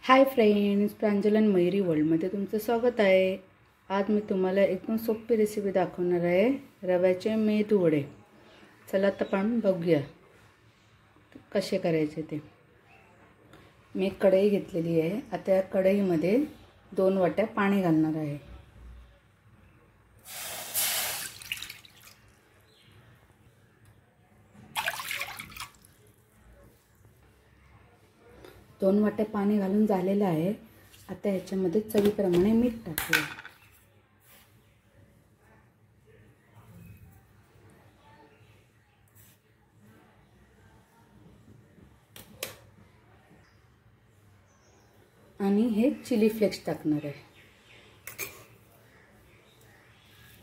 Hi friends, प्रांजलन Mayuri वर्ल्डमध्ये तुमचं स्वागत आहे। आज मी तुम्हाला एकदम सोपी रेसिपी दाखवणार आहे, रव्याचे मेदू वडे। चला तर आपण बघूया कसे करायचे ते। मी कढई घेतलेली आहे। आता या कढईमध्ये 2 वाट्या पाणी घालणार आहे। दोन वाट्या पाणी घालून झालेलं आहे। आता याच्यामध्ये चवीप्रमाणे मीठ टाकूया। आणि हे चिली फ्लेक्स टाकणार आहे।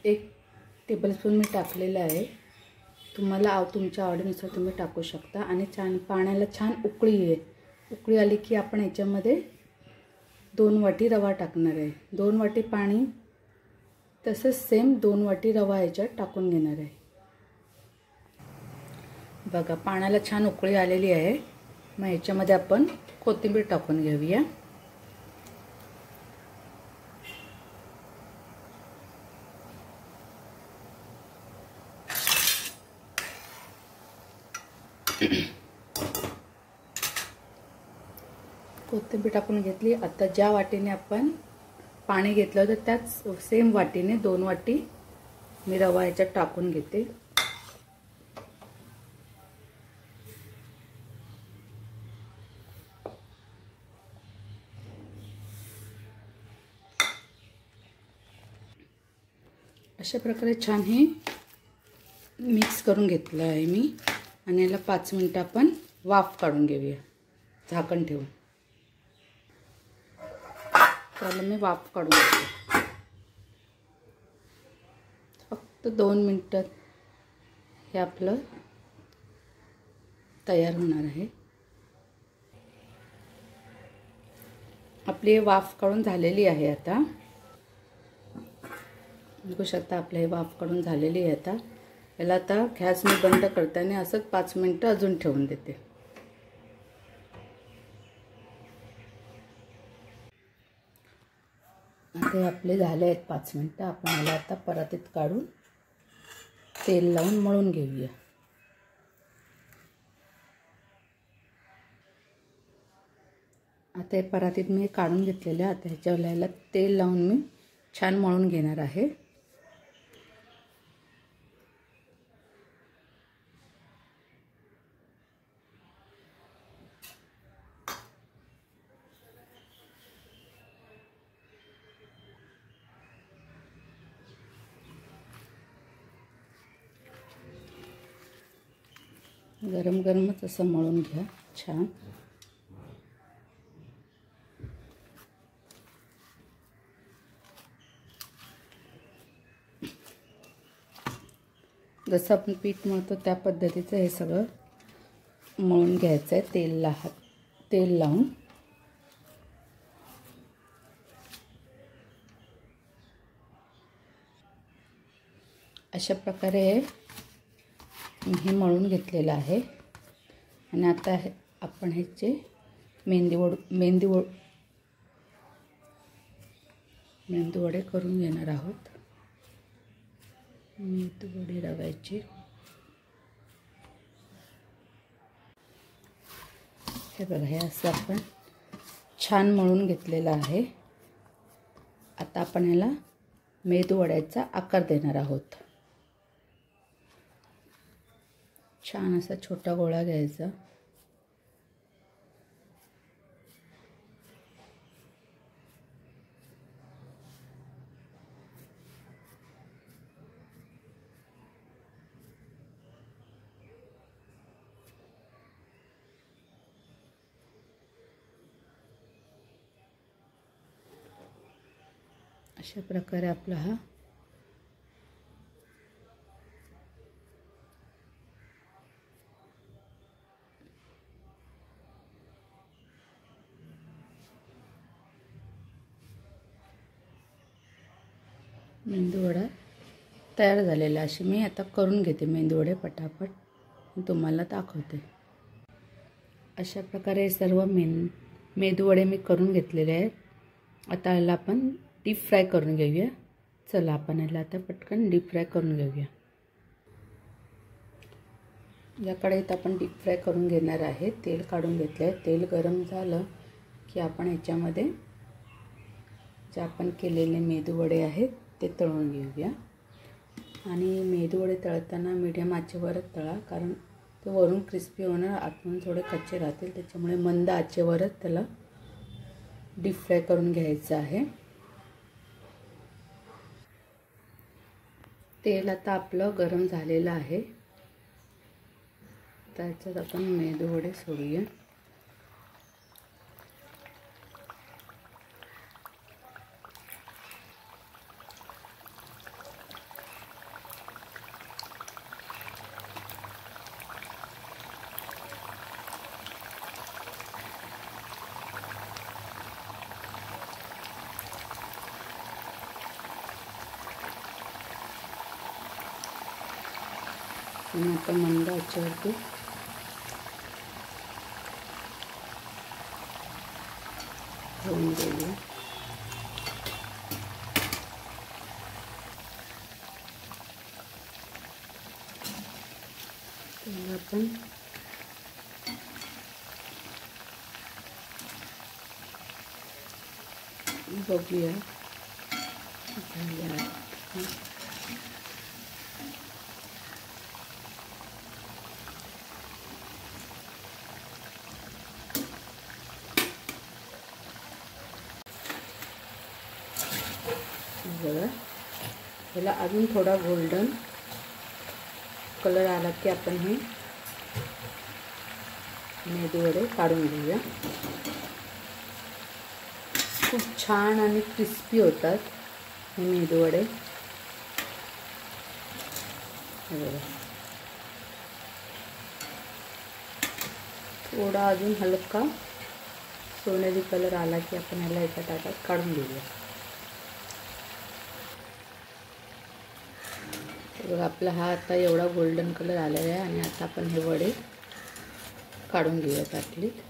1 टेबलस्पून मी टाकलेला आहे। तुम्हाला तुमच्या आवडीनुसार तुम्ही टाकू शकता। आणि पाण्याला छान उकळी आली की आपण याच्यामध्ये 2 वाटी रवा टाकणार आहे। 2 वाटी पाणी तसंच सेम 2 वाटी रवा याच्यात टाकून घेणार आहे। बघा पाण्याला छान उकळी आलेली आहे। मग याच्यामध्ये आपण कोथिंबीर टाकून घेऊया। कोथिंबीर टाकून घेतली। आता ज्या वाटीने आपण पाणी घेतलं होतं त्याच सेम वाटीने 2 वाटी मी रवा याच्यात टाकून घेते। अशा प्रकारे छान हे मिक्स करून घेतलं आहे मी। आणि याला 5 मिनिटं आपण वाफ काढून घेऊया झाकण ठेवून। त्याला मी वाफ काढून घेते। फक्त 2 मिनिटात हे आपलं तयार होणार आहे। आपली वाफ काढून झालेली आहे। आता बघू शकता आपली वाफ काढून झालेली आहे। आता याला आता गॅस मी बंद करताना असंच 5 मिनिटं अजून ठेवून देते। आता आपले झाले आहेत 5 मिनिटं। आपण याला आता परातीत काढून तेल लावून मळून घेऊया। आता हे परातीत मी काढून घेतलेलं आहे। आता ह्याच्यावर याला तेल लावून मी छान मळून घेणार आहे। गरम गरमच असं मळून घ्या छान। जसं आपण पीठ मळतो त्या पद्धतीचं हे सगळं मळून घ्यायचं आहे तेल लावून। अशा प्रकारे हे मळून घेतलेलं आहे। आणि आता आपण ह्याचे मेंदू वडे करून घेणार आहोत। मेंदू वडे रव्याचे। हे बघा हे असं आपण छान मळून घेतलेलं आहे। आता आपण याला मेदू वड्याचा आकार देणार आहोत। छान असा छोटा गोळा घ्यायचा। अशा प्रकारे आपला हा मेंदूवडा तयार झालेला। अशी मी आता करून घेते मेंदूवडे पटापट तुम्हाला दाखवते। अशा प्रकारे सर्व मेदूवडे मी करून घेतलेले आहेत। आता याला आपण डीप फ्राय करून घेऊया। चला आपण याला आता पटकन डीप फ्राय करून घेऊया। या कढईत आपण डीप फ्राय करून घेणार आहे। तेल काढून घेतले आहे। तेल गरम झालं की आपण याच्यामध्ये जे आपण केलेले मेदूवडे आहेत ते तळून घेऊया। आणि मेदूवडे तळताना मीडियम आचेवरच तळा, कारण ते वरून क्रिस्पी होणार, आतून थोडे कच्चे राहतील, त्याच्यामुळे मंद आचेवरच त्याला डीप फ्राय करून घ्यायचं आहे। तेल आता आपलं गरम झालेलं आहे। त्याच्यात आपण मेदूवडे सोडूया। आणि आता मंद आचेवरती ठेवून देऊया। तर आपण बघूया झाले। बघा, याला अजून थोडा गोल्डन कलर आला की आपण हे मेदूवडे काढून घेऊया। खूप छान आणि क्रिस्पी होतात हे मेदूवडे। बघा, थोडा अजून हलका सोनेरी कलर आला की आपण याला एका ताटात काढून घेऊया। बघा, आपला हा आता एवढा गोल्डन कलर आलेला आहे। आणि आता आपण हे वडे काढून घेऊया ताटलीत।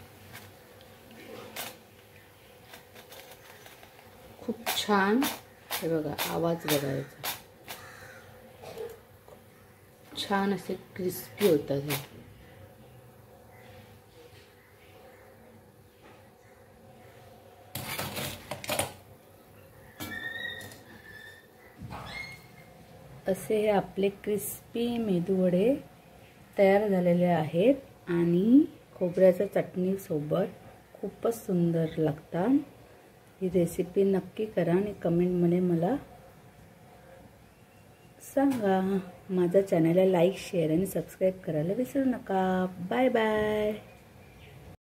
खूप छान, हे बघा आवाज बघा याचा, छान असे क्रिस्पी होतात हे। असे हे आपले क्रिस्पी मेदूवडे तयार झालेले आहेत आणि खोबऱ्याच्या चटणी सोबत खूपच सुंदर लागतात। ही रेसिपी नक्की करा आणि कमेंटमध्ये मला सांगा। माझ्या चॅनलला लाईक, शेअर आणि सबस्क्राईब करायला विसरू नका। Bye bye.